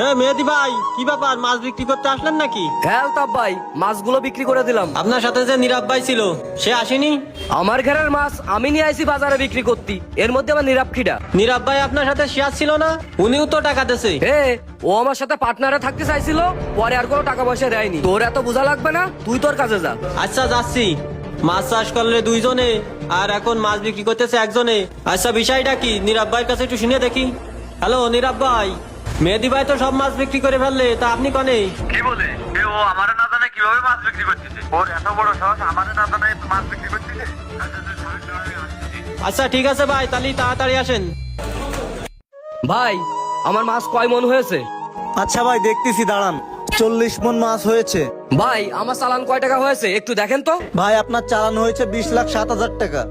মেহেদি ভাই, কি ব্যাপার, মাছ বিক্রি করতে আসলেন নাকি? হ্যাঁ আলতাফ ভাই, মাছগুলো বিক্রি করে দিলাম। আপনার সাথে যে নীরব ভাই ছিল, সে আসেনি? আমার ঘরের মাছ আমি নিয়ে আইছি বাজারে বিক্রি করতে, এর মধ্যে আবার নিরাপখিটা। নীরব ভাই আপনার সাথে শেয়ার ছিল না? উনিও তো টাকা দিয়েছে। ও আমার সাথে পার্টনারে থাকতে চাইছিল, পরে আর কোনো টাকা পয়সা দেয়নি। তোর এত বোঝা লাগবে না, তুই তোর কাজে যা। আচ্ছা যাচ্ছি। মাছ চাষ করলে দুইজনে, আর এখন মাছ বিক্রি করতেছে একজনে। আচ্ছা বিষয়টা কি, নীরব ভাইয়ের কাছে একটু শুনে দেখি। হ্যালো নীরব ভাই, মেহেদি ভাই তো সব মাছ বিক্রি করে ফেললে, তা আপনি কনে? কি বলে ও আমারে না জানে কিভাবে মাছ বিক্রি করতেছে? ওর এত বড় সাহস, আমারে না জানে মাছ বিক্রি করতেছে। আচ্ছা ঠিক আছে ভাই, তাহলে তাড়াতাড়ি আসেন। ভাই আমার মাছ কয় মন হয়েছে? আচ্ছা ভাই, দেখতেছি, দাঁড়ান। 40 মন মাছ হয়েছে। ভাই আমার চালান কয় টাকা হয়েছে একটু দেখেন তো। ভাই আপনার চালান হয়েছে 20,07,000 টাকা।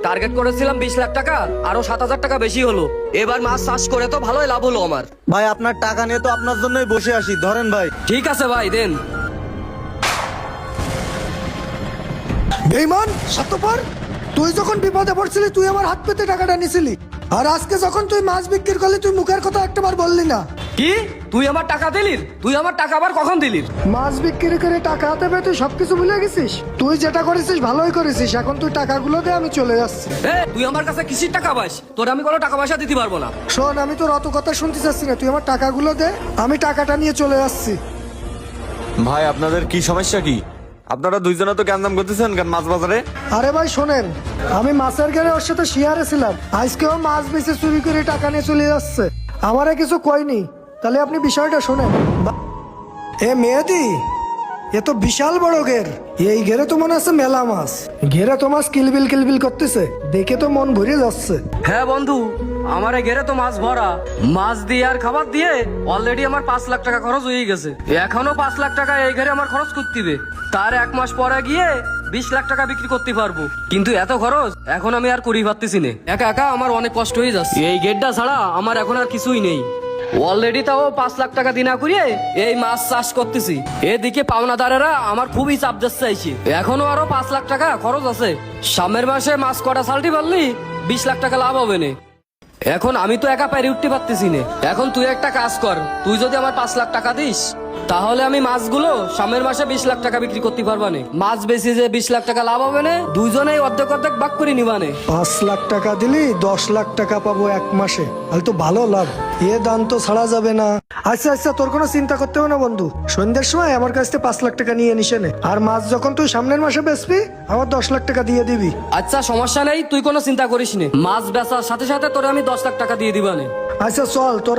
টার্গেট করেছিলাম 20 লাখ টাকা, আরো 7,000 টাকা বেশি হলো। এবার মাছ চাষ করে তো ভালোই লাভ হলো আমার। ভাই আপনার টাকা নিয়ে তো আপনার জন্যই বসে আসি, ধরেন ভাই। ঠিক আছে ভাই, দেন। বেঈমান স্বার্থপর, তুই যখন বিপদে পড়ছিলি তুই আমার হাত পেতে টাকাটা নিছিলি, আর আজকে যখন তুই মাছ বিক্রি করলি তুই মুখের কথা একটাবার বললি না। কি তুই আমার টাকা দিলি? তুই আমার টাকা আবার কখন দিলি? মাছ বিক্রি করে টাকা হাতে পেয়ে তুই সবকিছু ভুলে গেছিস। তুই যেটা করেছিস ভালোই করেছিস, এখন তুই টাকাগুলো দে, আমি চলে যাচ্ছি। তুই আমার কাছে কিসির টাকা পাস? তোর আমি কোনো টাকা পয়সা দিতে পারবো না। শোন, আমি তোর অত কথা শুনতে চাচ্ছি না, তুই আমার টাকাগুলো দে, আমি টাকাটা নিয়ে চলে যাচ্ছি। ভাই আপনাদের কি সমস্যা কি? আপনারা দুইজনে তো গ্যাঞ্জাম করতেছেন কেন মাছ বাজারে? আরে ভাই শোনেন, আমি মাছের ঘরে ওর সাথে শিয়ারে ছিলাম, আজকেও মাছ বেচে চুরি করে টাকা নিয়ে চলে যাচ্ছে, আমারে কিছু কয়নি। তাহলে আপনি বিষয়টা শোনেন। এ মেহেদি, এ তো বিশাল বড় ঘের, এই ঘেরে তো মনে আছে মেলা মাছ। ঘেরে তো মাছ কিলবিল কিলবিল করতেছে, দেখে তো মন ভরে যাচ্ছে। হ্যাঁ বন্ধু, আমার এই ঘেরে তো মাছ ভরা। মাছ দিয়ে আর খাবার দিয়ে অলরেডি আমার 5 লাখ টাকা খরচ হয়ে গেছে। এখনো 5 লাখ টাকা এই ঘরে আমার খরচ করতে হবে। তার 1 মাস পরে গিয়ে 20 লাখ টাকা বিক্রি করতে পারবো। কিন্তু এত খরচ এখন আমি আর করি পারতেছি না। একা একা আমার অনেক কষ্ট হয়ে যাচ্ছে। এই গেটটা ছাড়া আমার এখন আর কিছুই নেই। অলরেডি তাও 5 লাখ টাকা দিনা করিয়ে এই মাছ চাষ করতেছি। এদিকে পাওনাদারেরা আমার খুবই চাপ দিচ্ছে চাইছে। এখনো আরো 5 লাখ টাকা খরচ আছে। সামনের মাসে মাছ কটা সালটি পারলি 20 লাখ টাকা লাভ হবে না। এখন আমি তো একা পারি উঠতে পারতেছি না। এখন তুই একটা কাজ কর, তুই যদি আমার 5 লাখ টাকা দিস, তাহলে আমি মাছগুলো সামনের মাসে 20 লাখ টাকা বিক্রি করতে পারবা না। মাছ বেশি যে 20 লাখ টাকা লাভ হবে না, দুইজনেই অর্ধেক অর্ধেক ভাগ করে নিবানে। 5 লাখ টাকা দিলি 10 লাখ টাকা পাবো 1 মাসে, তাহলে তো ভালো লাভ। এ দান তো ছাড়া যাবে না। আচ্ছা আচ্ছা, তোর কোনো চিন্তা করতে হবে না বন্ধু, সন্ধ্যের সময় আমার কাছ থেকে 5 লাখ টাকা নিয়ে নিস নে। আর মাছ যখন তুই সামনের মাসে বেচবি, আমার 10 লাখ টাকা দিয়ে দিবি। আচ্ছা সমস্যা নেই, তুই কোনো চিন্তা করিস না। মাছ বেচার সাথে সাথে তোরে আমি 10 লাখ টাকা দিয়ে দিবানে। আচ্ছা চল, তোর